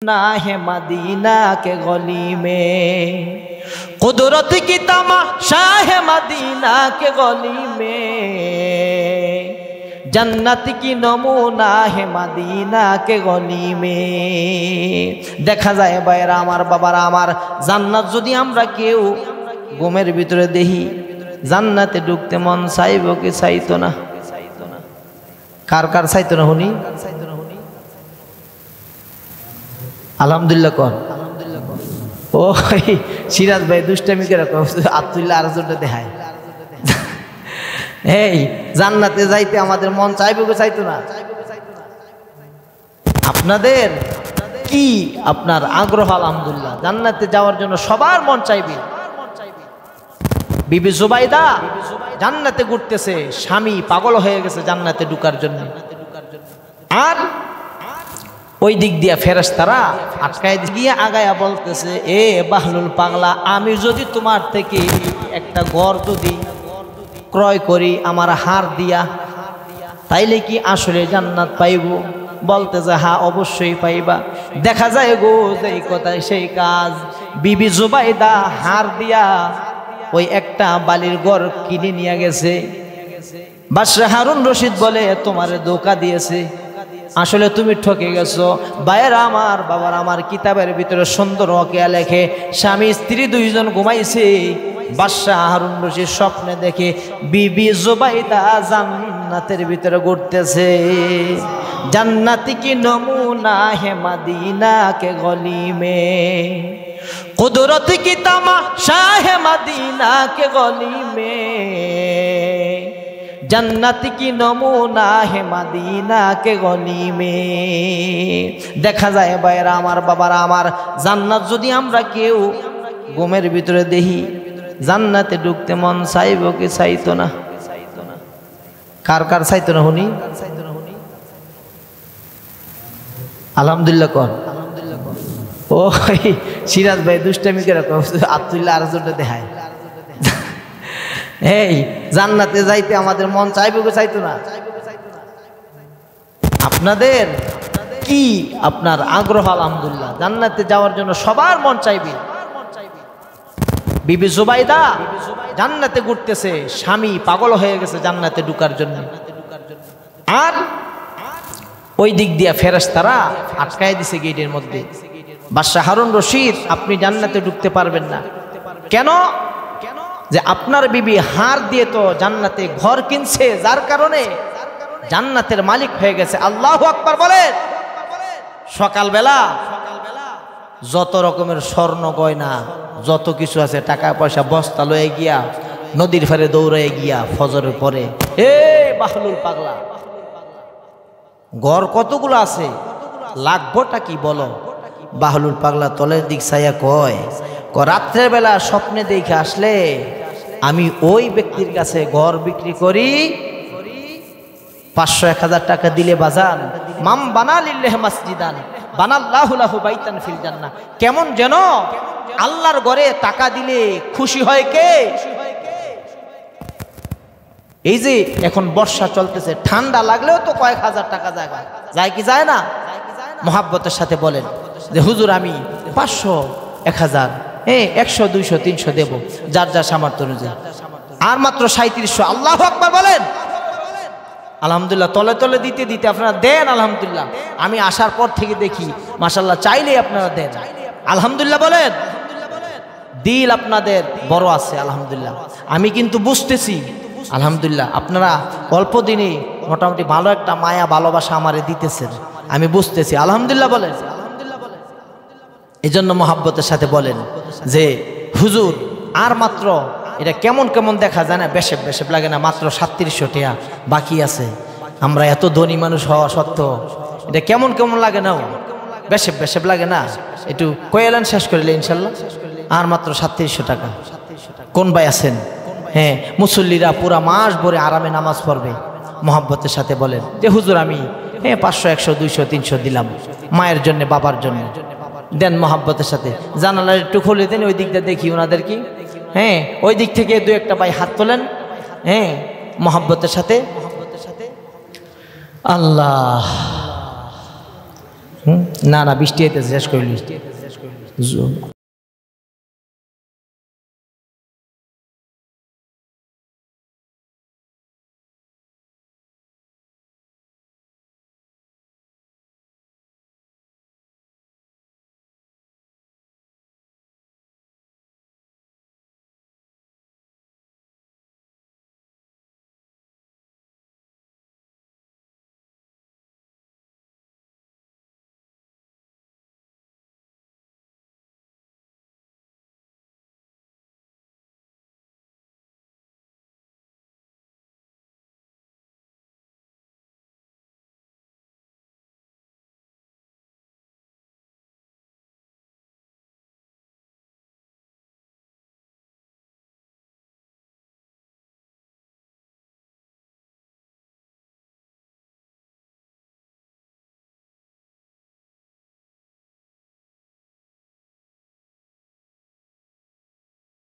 ना है मदीना के गली में, कुदरत की तमाशा है मदीना के गली में, जन्नत की नमूना है मदीना के गली में। देखा जाए भाईरा आमार बाबारा आमार, জান্নাত যদি আমরা কেউ ঘুমের ভিতরে দেখি, জান্নাতে ঢুকতে মন চাইবো কি চাইতো না? কার কার চাইতো না শুনি? আলহামদুলিল্লাহ কর। ও সিরাজ ভাই দুষ্টামি করে আব্দুল্লাহ আর জন্য দেখায়। এই জান্নাতে যাইতে আমাদের মন চাইবে কি চাইতো না? আপনাদের কি আপনার আগ্রহ? আলহামদুলিল্লাহ জান্নাতে যাওয়ার জন্য সবার মন চাইবে। বিবি জুবাইদা জান্নাতে ঘুরতেছে, স্বামী পাগল হয়ে গেছে জান্নাতে ঢুকার জন্য। আর ওই দিক দিয়া ফেরেশতারা আটকায় গিয়ে আগায়া বলতেছে, এ বাহলুল পাগলা, আমি যদি তোমার থেকে একটা ঘর যদি ক্রয় করি আমার হার দিয়া, তাইলে কি আসলে জান্নাত পাইব? বলতেছে হ্যাঁ অবশ্যই পাইবা। দেখা যায় গো যেই কথায় সেই কাজ, বিবি জুবাইদা হার দিয়া ওই একটা বালির ঘর কিনে নিয়ে গেছে। বাদশাহ হারুন রশিদ বলে তোমারে ধোঁকা দিয়েছে, আসলে তুমি ঠকে গেছো। ভাইয়েরা আমার, বাবার আমার, কিতাবের ভিতরে সুন্দর ওয়াকিয়া লেখে, স্বামী স্ত্রী দুইজন ঘুমাইছে, বাদশাহ হারুন রশিদ স্বপ্নে দেখে বিবি জুবাইদা জান্নাতের ভিতরে ঘুরতেছে। জান্নাতি কি নমুনা হে মদিনা কে গলি মে, কুদরত কি तमाशा है मदीना के गली में, जन्नत की नमूना है मदीना के गली में। দেখা যায় ভাইরা আমার, বাবারা আমার, জান্নাত যদি আমরা কেউ ঘুমের ভিতরে দেখি, জান্নাতে ঢুকতে মন চাইবো কি চাইতো না? কার কার চাইতো না শুনি? আলহামদুলিল্লাহ কর। ও সিরাজ ভাই দুষ্টামি করে আব্দুল্লাহ আর জন্য দেখায়। এই জান্নাতে যাইতে আমাদের মন চাইবে কি চাইতো না? আপনাদের কি আপনার আগ্রহ? আলহামদুলিল্লাহ জান্নাতে যাওয়ার জন্য সবার মন চাইবে। বিবি জুবাইদা জান্নাতে ঘুরতেছে, স্বামী পাগল হয়ে গেছে জান্নাতে ঢুকার জন্য। আর ওই দিক দিয়া ফেরেশতারা আটকায় দিছে গেটের মধ্যে। বাদশাহ হারুন রশিদ আপনি জান্নাতে ঢুকতে পারবেন না। কেন? যে আপনার বিবি হার দিয়ে তো জান্নাতে ঘর কিনছে, যার কারণে জান্নাতের মালিক হয়ে গেছে। আল্লাহু আকবার বলেন। সকালবেলা যত রকমের স্বর্ণ গয়না যত কিছু আছে, টাকা পয়সা বস্তা লয়ে গিয়া নদীর ফেরে দৌড়ায় গিয়া ফজরের পরে, এ বাহলুল পাগলা, ঘর কতগুলো আছে, লাগবোটা কি বলো? বাহলুল পাগলা তলের দিক চাইয়া কয়, রাত্রের বেলা স্বপ্নে দেখে আসলে আমি ওই ব্যক্তির কাছে ঘর বিক্রি করি 500-1000 টাকা দিলে বাজান, মাম বানালিল্লাহ মসজিদান বানাল্লাহু লাহু বাইতান ফিল জান্নাহ। কেমন যেন আল্লাহর ঘরে টাকা দিলে খুশি হয় কে? এই যে এখন বর্ষা চলতেছে, ঠান্ডা লাগলেও তো কয়েক হাজার টাকা যায় কি যায় না? মহাব্বতের সাথে বলেন যে হুজুর আমি 500, 1000, 100, 200, 300 দেব, যার যার সামর্থ্য অনুযায়ী। আর মাত্র 3700। আল্লাহু আকবার বলেন। আলহামদুলিল্লাহ তলে তলে দিতে দিতে আপনারা দেন। আলহামদুলিল্লাহ আমি আসার পর থেকে দেখি মাশাআল্লাহ চাইলেই আপনারা দেন। আলহামদুলিল্লাহ বলেন। দিল আপনাদের বড় আছে আলহামদুলিল্লাহ। আমি কিন্তু বুঝতেছি আলহামদুলিল্লাহ আপনারা অল্প দিনে মোটামুটি ভালো একটা মায়া ভালোবাসা আমারে দিতেছেন, আমি বুঝতেছি আলহামদুলিল্লাহ বলেন। এই জন্য মহাব্বতের সাথে বলেন যে হুজুর আর মাত্র, এটা কেমন কেমন দেখা যায় না, বেশেব বেশেব লাগে না? মাত্র 3700 টাকা বাকি আছে। আমরা এত ধনী মানুষ হওয়া সত্ত্বেও এটা কেমন কেমন লাগে না? বেশেব বেশেব লাগে না? একটু কয়েলেন শেষ করিলে ইনশাল্লাহ। আর মাত্র 3700 টাকা। কোন ভাই আছেন? হ্যাঁ মুসল্লিরা পুরা মাস ভরে আরামে নামাজ পড়বে। মহাব্বতের সাথে বলেন যে হুজুর আমি 500, 100, 200, 300 দিলাম মায়ের জন্য, বাবার জন্য। দেন মহাব্বতের সাথে। জানালা একটু খুলে দেন, ওই দিকটা দেখি ওনাদের কি। হ্যাঁ ওই দিক থেকে 2-1টা ভাই হাত তোলেন। হ্যাঁ মহাব্বতের সাথে। আল্লাহ না না বৃষ্টি হইতেছে, শেষ করলি।